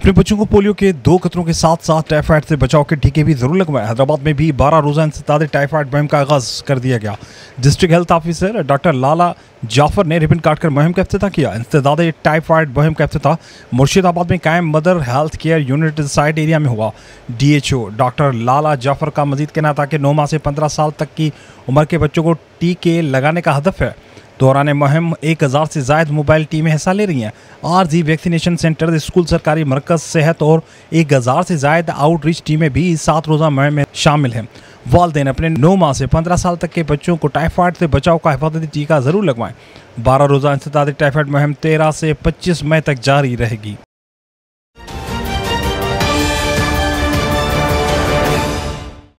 अपने बच्चों को पोलियो के 2 खतरों के साथ साथ टाइफाइड से बचाव के टीके भी जरूर लगवाएं। हैदराबाद में भी 12 रोजा इंसदादी टाइफाइड मुहिम का आगाज कर दिया गया। डिस्ट्रिक्ट हेल्थ ऑफिसर डॉक्टर लाला जाफर ने रिबन काटकर मुहिम का इफ्तिताह किया। इंसदादी टाइफाइड मुहिम का इफ्तिताह मुर्शिदाबाद में कायम mother health care unit site area में हुआ। DHO डॉक्टर लाला जाफर का मजीद कहना था कि 9 माह से 15 साल तक की उम्र के बच्चों को टीके लगाने का हदफ है। दौरान मुहिम 1000 से ज़ायद मोबाइल टीमें हिस्सा ले रही हैं। आरजी वैक्सीनेशन सेंटर, स्कूल, सरकारी मरकज़ सेहत और 1000 से ज़ायद आउटरीच टीमें भी 7 रोज़ा मुहिम में शामिल हैं। वालिदैन अपने 9 माह से 15 साल तक के बच्चों को टाइफाइड से बचाव का हिफाजती टीका ज़रूर लगवाएं। 12 रोज़ा इंसदादी टाइफाइड मुहिम 13 से 25 मई तक जारी रहेगी।